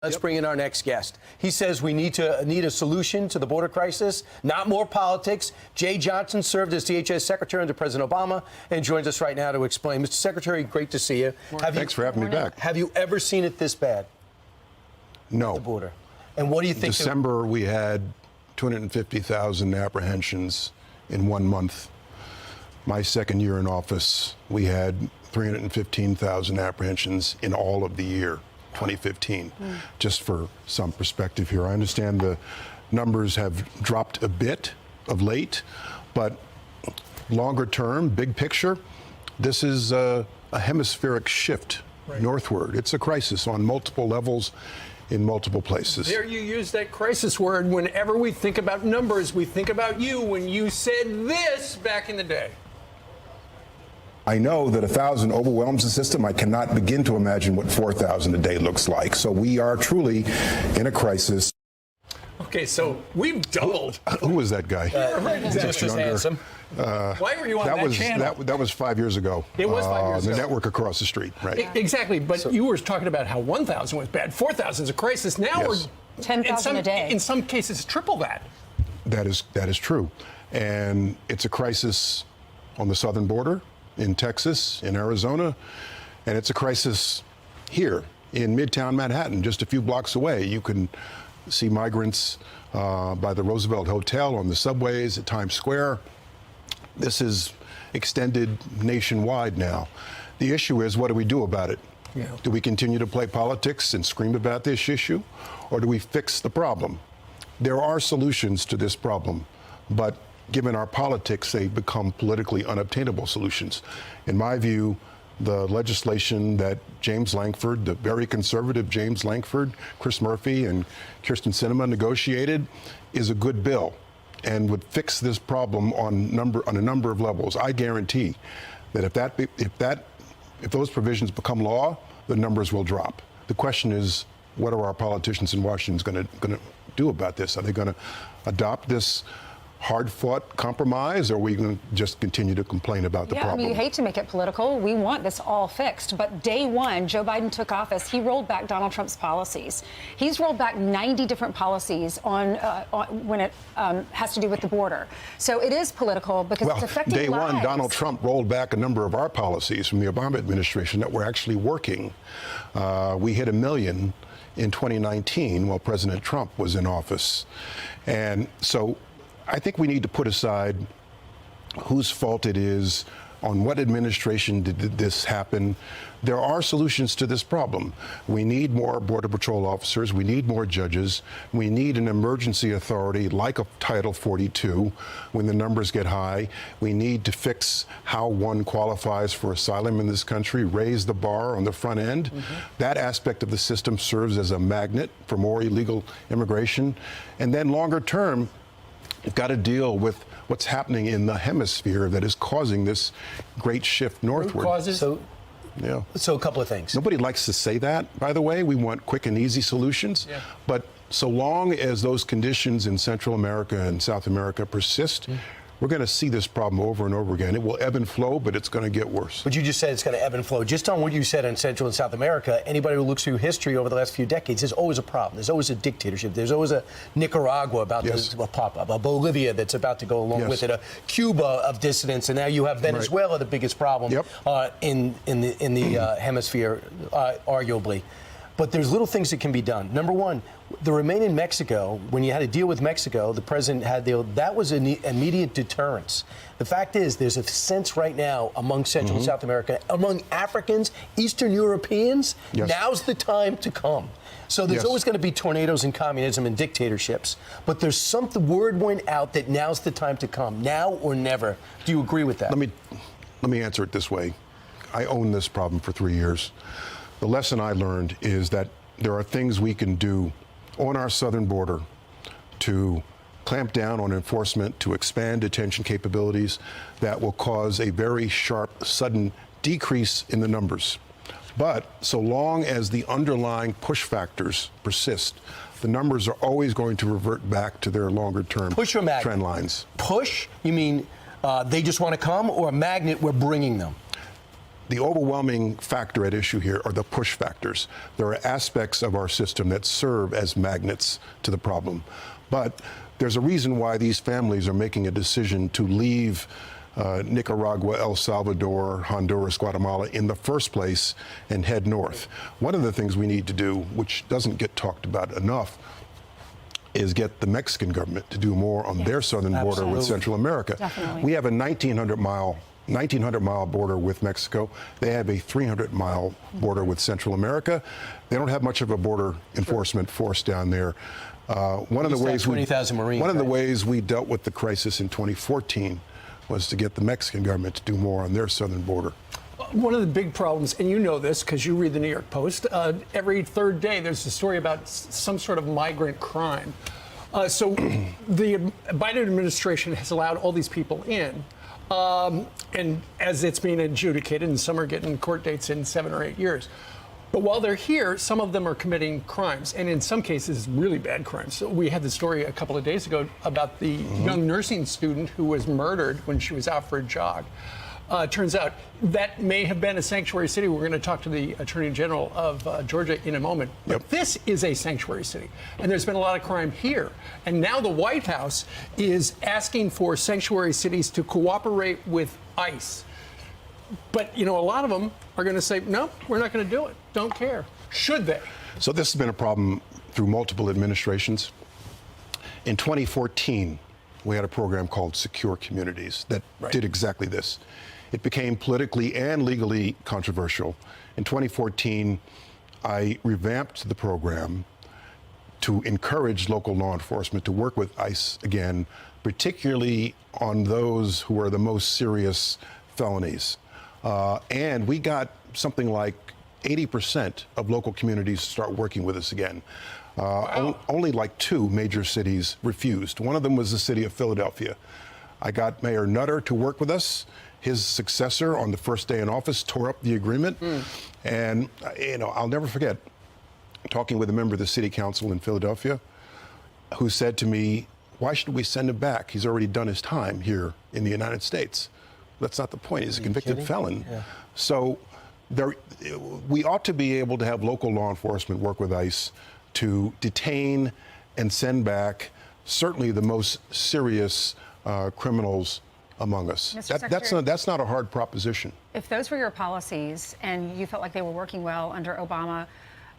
Let's bring in our next guest. He says we need a solution to the border crisis, not more politics. Jeh Johnson served as DHS Secretary under President Obama and joins us right now to explain. Mr. Secretary, great to see you. Thanks for having me back. Have you ever seen it this bad? No. The border. And what do you think? December, we had 250,000 apprehensions in 1 month. My second year in office, we had 315,000 apprehensions in all of the year. 2015. Just for some perspective here, I understand the numbers have dropped a bit of late, but longer term, big picture, this is a hemispheric shift northward. It's a crisis on multiple levels in multiple places. There you use that crisis word. Whenever we think about numbers, we think about you when you said this back in the day. I know that 1,000 overwhelms the system. I cannot begin to imagine what 4,000 a day looks like. So we are truly in a crisis. Okay, so we've doubled. Who was that guy? Just as handsome. Why were you on that channel? That was 5 years ago. It was 5 years ago. The network across the street, right? Exactly, but you were talking about how 1,000 was bad. 4,000 is a crisis. Now we're 10,000 a day. In some cases, triple that. That is true. And it's a crisis on the southern border, in Texas, in Arizona, and it's a crisis here in Midtown Manhattan, just a few blocks away. You can see migrants by the Roosevelt Hotel, on the subways, at Times Square. This is extended nationwide now. The issue is, what do we do about it? Yeah. Do we continue to play politics and scream about this issue, or do we fix the problem? There are solutions to this problem, but given our politics, they become politically unobtainable solutions. In my view, the legislation that James Lankford, the very conservative James Lankford, Chris Murphy, and Kirsten Sinema negotiated is a good bill and would fix this problem on a number of levels. I guarantee that if those provisions become law, the numbers will drop. The question is, what are our politicians in Washington going to do about this? Are they going to adopt this hard-fought compromise, or are we going to just continue to complain about the problem? I mean, you hate to make it political. We want this all fixed. But day one, Joe Biden took office. He rolled back Donald Trump's policies. He's rolled back 90 different policies on when it has to do with the border. So it is political because it's affecting lives. Day one, Donald Trump rolled back a number of our policies from the Obama administration that were actually working. We hit 1 million in 2019 while President Trump was in office. And so I think we need to put aside whose fault it is, on what administration did this happen. There are solutions to this problem. We need more Border Patrol officers. We need more judges. We need an emergency authority like a Title 42 when the numbers get high. We need to fix how one qualifies for asylum in this country, raise the bar on the front end. That aspect of the system serves as a magnet for more illegal immigration. And then longer term, you've got to deal with what's happening in the hemisphere that is causing this great shift northward. So a couple of things. Nobody likes to say that, by the way. We want quick and easy solutions. Yeah. But so long as those conditions in Central America and South America persist, we're going to see this problem over and over again. It will ebb and flow, but it's going to get worse. But you just said it's going to ebb and flow. Just on what you said in Central and South America, anybody who looks through history over the last few decades, there's always a problem. There's always a dictatorship. There's always a Nicaragua about to pop up, a Bolivia that's about to go along with it, a Cuba of dissidents, and now you have Venezuela, the biggest problem in the hemisphere, arguably. But there's little things that can be done. Number one, the remain in Mexico, when you had to deal with Mexico, the president had that was an immediate deterrence. The fact is, there's a sense right now among Central and South America, among Africans, Eastern Europeans, now's the time to come. So there's always going to be tornadoes and communism and dictatorships, but there's something, word went out that now's the time to come, now or never. Do you agree with that? Let me answer it this way. I owned this problem for 3 years. The lesson I learned is that there are things we can do on our southern border to clamp down on enforcement, to expand detention capabilities that will cause a very sharp, sudden decrease in the numbers. But so long as the underlying push factors persist, the numbers are always going to revert back to their longer-term trend lines. Push? You mean they just want to come, or a magnet, we're bringing them? The overwhelming factor at issue here are the push factors. There are aspects of our system that serve as magnets to the problem. But there's a reason why these families are making a decision to leave Nicaragua, El Salvador, Honduras, Guatemala in the first place and head north. One of the things we need to do, which doesn't get talked about enough, is get the Mexican government to do more on their southern border with Central America. Definitely. We have a 1,900-mile border with Mexico. They have a 300-mile border with Central America. They don't have much of a border enforcement force down there. One of the ways 20,000 Marines. One of the ways we dealt with the crisis in 2014 was to get the Mexican government to do more on their southern border. One of the big problems, and you know this because you read the New York Post, every third day there's a story about some sort of migrant crime. So the Biden administration has allowed all these people in, and as it's being adjudicated, and some are getting court dates in 7 or 8 years. But while they're here, some of them are committing crimes, and in some cases, really bad crimes. So we had the story a couple of days ago about the young nursing student who was murdered when she was out for a jog. Turns out that may have been a sanctuary city. We're going to talk to the Attorney General of Georgia in a moment. But this is a sanctuary city, and there's been a lot of crime here. And now the White House is asking for sanctuary cities to cooperate with ICE. But, you know, a lot of them are going to say, no, we're not going to do it. Don't care. Should they? So this has been a problem through multiple administrations. In 2014, we had a program called Secure Communities that did exactly this. It became politically and legally controversial. In 2014, I revamped the program to encourage local law enforcement to work with ICE again, particularly on those who are the most serious felonies. And we got something like 80% of local communities to start working with us again. Only like 2 major cities refused. One of them was the city of Philadelphia. I got Mayor Nutter to work with us. His successor on the first day in office tore up the agreement. And, you know, I'll never forget talking with a member of the city council in Philadelphia who said to me, why should we send him back? He's already done his time here in the United States. That's not the point. He's a convicted felon. Yeah. So we ought to be able to have local law enforcement work with ICE to detain and send back certainly the most serious criminals among us. That's not a hard proposition. If those were your policies and you felt like they were working well under Obama,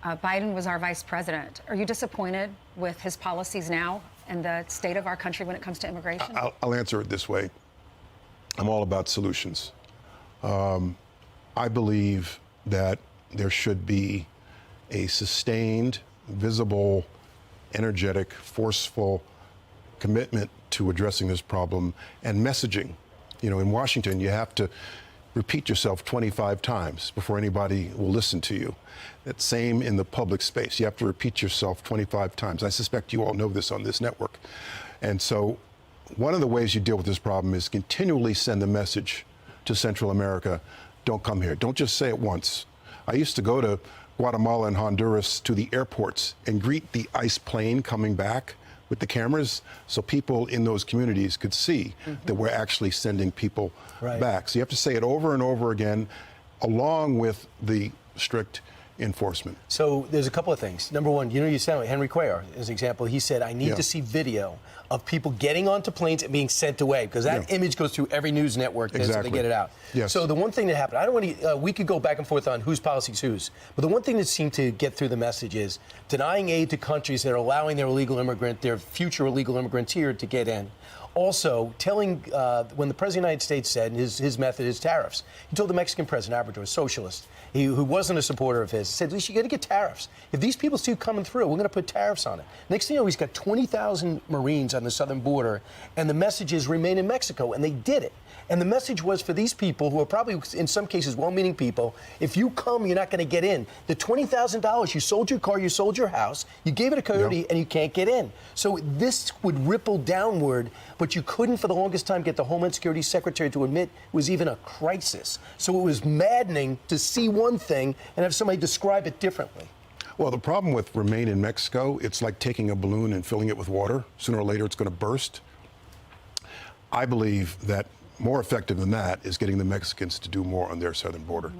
Biden was our vice president. Are you disappointed with his policies now and the state of our country when it comes to immigration? I'll answer it this way. I'm all about solutions. I believe that there should be a sustained, visible, energetic, forceful commitment to addressing this problem and messaging. You know, in Washington, you have to repeat yourself 25 times before anybody will listen to you. That same in the public space. You have to repeat yourself 25 times. I suspect you all know this on this network. And so one of the ways you deal with this problem is continually send the message to Central America, don't come here. Don't just say it once. I used to go to Guatemala and Honduras to the airports and greet the ICE plane coming back with the cameras so people in those communities could see that we're actually sending people back. So you have to say it over and over again, along with the strict enforcement. So there's a couple of things. Number one, you sound Henry Cuellar, as an example, he said, I need to see video of people getting onto planes and being sent away, because that image goes through every news network so they get it out. Yes. So the one thing that happened, I don't want to, we could go back and forth on whose policy's whose, but the one thing that seemed to get through the message is denying aid to countries that are allowing their future illegal immigrants here to get in. Also, telling, when the President of the United States said, his method is tariffs, he told the Mexican president, Obrador, a socialist, who wasn't a supporter of his, said, Lisa, you got to get tariffs. If these people keep coming through, we're going to put tariffs on it. Next thing you know, he's got 20,000 Marines on the southern border, and the message is remain in Mexico, and they did it. And the message was for these people, who are probably, in some cases, well-meaning people, if you come, you're not going to get in. The $20,000, you sold your car, you sold your house, you gave it a coyote, and you can't get in. So this would ripple downward, but you couldn't for the longest time get the Homeland Security Secretary to admit it was even a crisis. So it was maddening to see one thing and have somebody describe it differently. Well, the problem with remain in Mexico, it's like taking a balloon and filling it with water. Sooner or later, it's going to burst. I believe that more effective than that is getting the Mexicans to do more on their southern border.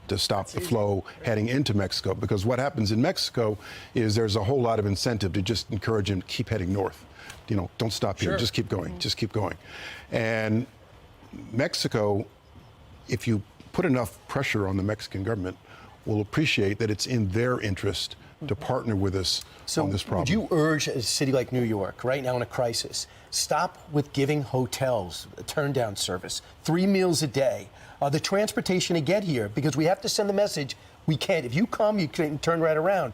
To stop the flow heading into Mexico, because what happens in Mexico is there's a whole lot of incentive to just encourage them to keep heading north. You know, don't stop here, just keep going, just keep going. And Mexico, if you put enough pressure on the Mexican government, will appreciate that it's in their interest to partner with us on this problem. Would you urge a city like New York, right now in a crisis, stop with giving hotels a turn-down service, 3 meals a day, the transportation to get here, because we have to send the message, we can't. If you come, you can turn right around.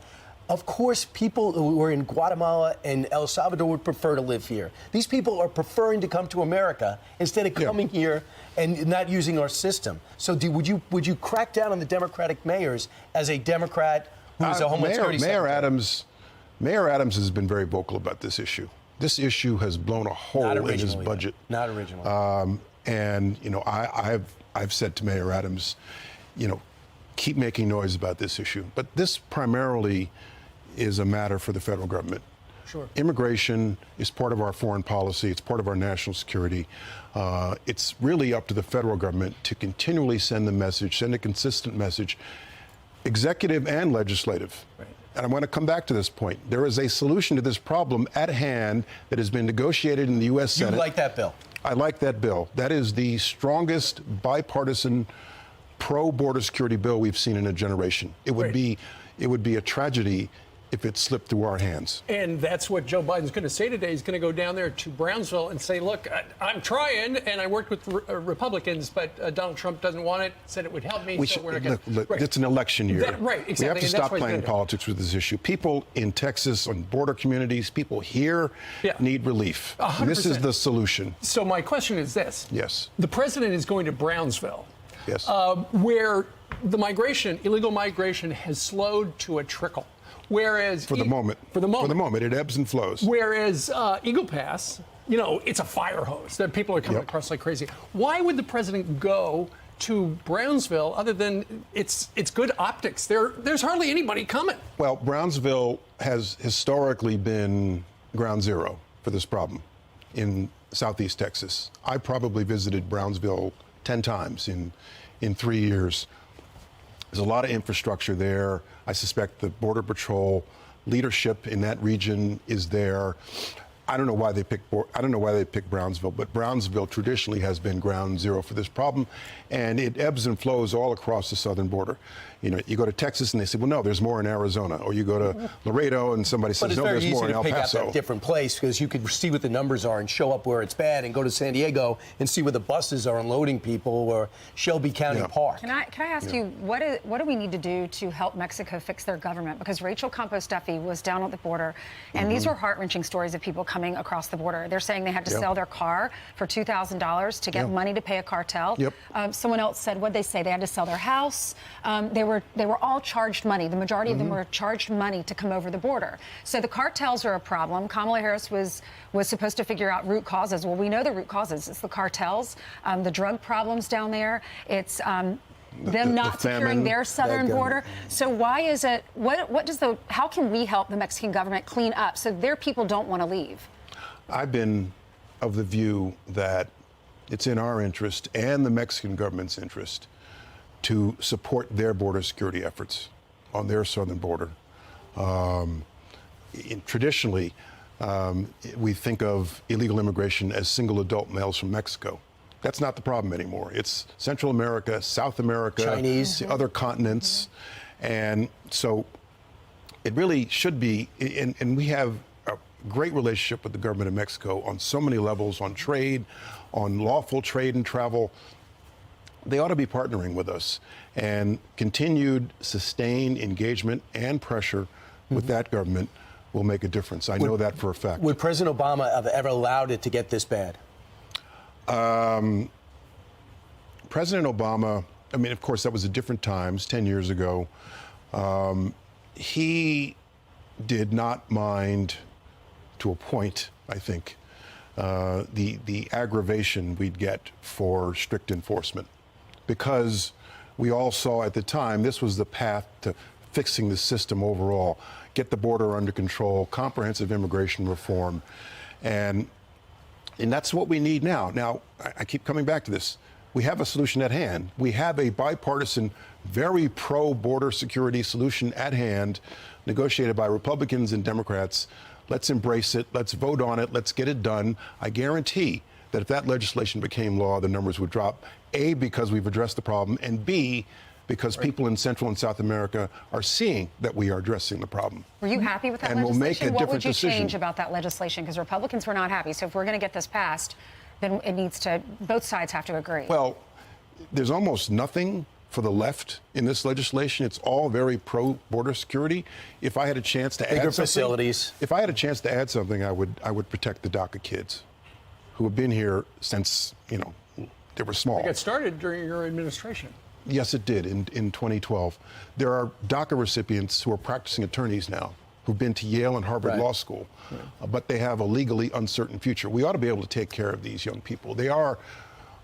Of course, people who are in Guatemala and El Salvador would prefer to live here. These people are preferring to come to America instead of coming here and not using our system. So would you crack down on the Democratic mayors as a Democrat who is a Homeland Security Secretary? Mayor Adams has been very vocal about this issue. This issue has blown a hole in his budget. Not originally. And you know, I've said to Mayor Adams, you know, keep making noise about this issue. But this primarily is a matter for the federal government. Sure. Immigration is part of our foreign policy. It's part of our national security. It's really up to the federal government to continually send the message, send a consistent message, executive and legislative. Right. And I want to come back to this point. There is a solution to this problem at hand that has been negotiated in the U.S. Senate. You like that bill? I like that bill. That is the strongest bipartisan pro-border security bill we've seen in a generation. It would be a tragedy if it slipped through our hands. And that's what Joe Biden's going to say today. He's going to go down there to Brownsville and say, look, I'm trying, and I worked with Republicans, but Donald Trump doesn't want it, said it would help me. It's an election year. Right, exactly. We have to stop playing politics with this issue. People in Texas, on border communities, people here need relief. 100%. And this is the solution. So my question is this. Yes. The president is going to Brownsville. Yes. Where the illegal migration has slowed to a trickle. Whereas for the moment, it ebbs and flows. Whereas Eagle Pass, you know, it's a fire hose that people are coming across like crazy. Why would the president go to Brownsville other than it's good optics? There's hardly anybody coming. Well, Brownsville has historically been ground zero for this problem in Southeast Texas. I probably visited Brownsville 10 times in 3 years. There's a lot of infrastructure there. I suspect the Border Patrol leadership in that region is there. I don't know why they picked Brownsville, but Brownsville traditionally has been ground zero for this problem, and it ebbs and flows all across the southern border. You know, you go to Texas and they say, well, no, there's more in Arizona, or you go to Laredo and somebody says, no, there's more in El Paso. But it's very easy to pick out that different place because you could see what the numbers are and show up where it's bad, and go to San Diego and see where the buses are unloading people, or Shelby County Park. Can I ask you, what do we need to do to help Mexico fix their government? Because Rachel Campos Duffy was down at the border, and these were heart-wrenching stories of people coming across the border. They're saying they had to sell their car for $2,000 to get money to pay a cartel. Someone else said, what'd they say? They had to sell their house. They were all charged money. The majority of them were charged money to come over the border. So the cartels are a problem. Kamala Harris was supposed to figure out root causes. Well, we know the root causes. It's the cartels, the drug problems down there. It's them not securing their southern border. So why is it? How can we help the Mexican government clean up so their people don't want to leave? I've been of the view that it's in our interest and the Mexican government's interest to support their border security efforts on their southern border. Traditionally, we think of illegal immigration as single adult males from Mexico. That's not the problem anymore. It's Central America, South America, Chinese, the other continents. And so it really should be, and we have a great relationship with the government of Mexico on so many levels, on trade, on lawful trade and travel. They ought to be partnering with us, and continued sustained engagement and pressure with that government will make a difference. I know that for a fact. Would President Obama have ever allowed it to get this bad? President Obama, I mean, of course, that was at different times, 10 years ago. He did not mind, to a point, I think, the aggravation we'd get for strict enforcement. Because we all saw at the time this was the path to fixing the system overall, get the border under control, comprehensive immigration reform. And And that's what we need now. Now, I keep coming back to this. We have a solution at hand. We have a bipartisan, very pro-border security solution at hand, negotiated by Republicans and Democrats. Let's embrace it. Let's vote on it. Let's get it done. I guarantee that if that legislation became law, the numbers would drop, A, because we've addressed the problem, and B, because people in Central and South America are seeing that we are addressing the problem. Were you happy with that and legislation? We'll make a what different would you decision. change about that legislation? Because Republicans were not happy. So if we're going to get this passed, then it needs to, both sides have to agree. Well, there's almost nothing for the left in this legislation. It's all very pro-border security. If I had a chance to add something, facilities. If I had a chance to add something, I would protect the DACA kids who have been here since, they were small. It got started during your administration. Yes, it did in 2012. There are DACA recipients who are practicing attorneys now who've been to Yale and Harvard Law School, but they have a legally uncertain future. We ought to be able to take care of these young people. They are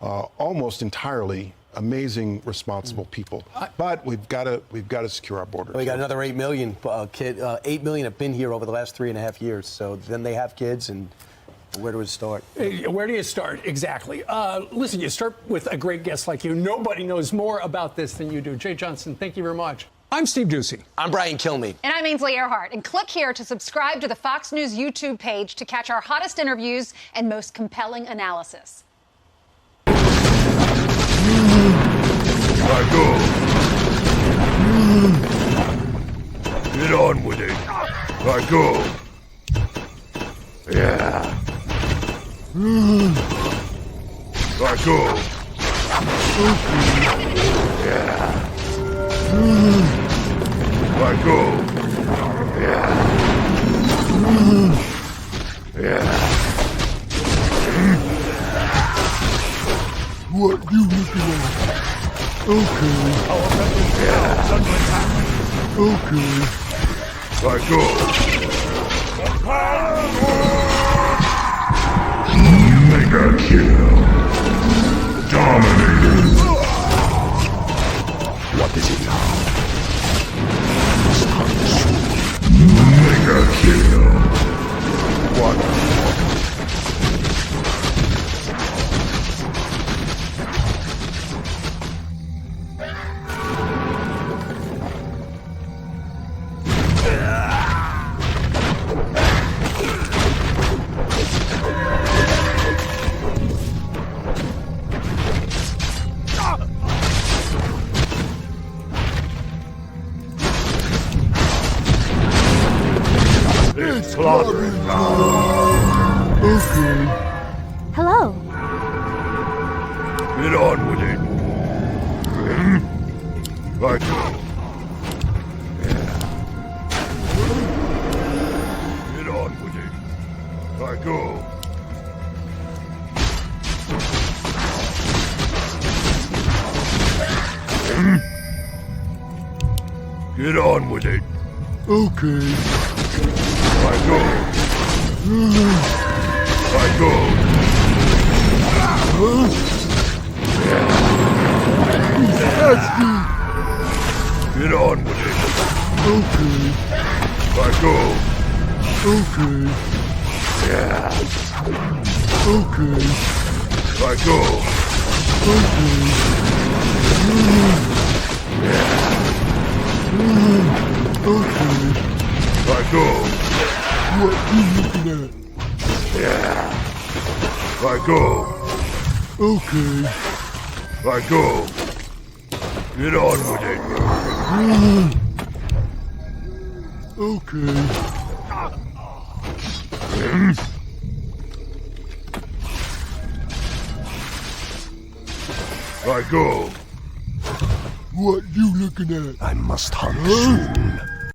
almost entirely amazing, responsible people, but we've got to secure our border. We got another 8 million 8 million have been here over the last 3.5 years. So then they have kids, and where do we start? Where do you start? Exactly. Listen, you start with a great guest like you. Nobody knows more about this than you do. Jeh Johnson, thank you very much. I'm Steve Doocy. I'm Brian Kilmeade. And I'm Ainsley Earhart. And click here to subscribe to the Fox News YouTube page to catch our hottest interviews and most compelling analysis. Get on with it. Let go. Yeah. Let go. Yeah. Let go. Yeah. Yeah. What you looking at? Okay. Yeah. Okay. Let go. Mega kill. Dominated. What is it now? Mega kill. What? It's slaughtering now. Okay. Hello. Get on with it. Let go. Yeah. Get on with it. Let go. Get on with it. Okay. Let go. Let go. Get on with it. Okay. Let go. Okay. Yeah. Okay. Let go. Okay. Yeah. Okay. Let go. What are you looking at? Yeah. Let go. Okay. Let go. Get on with it. Okay. Let go. What you looking at? I must hunt soon.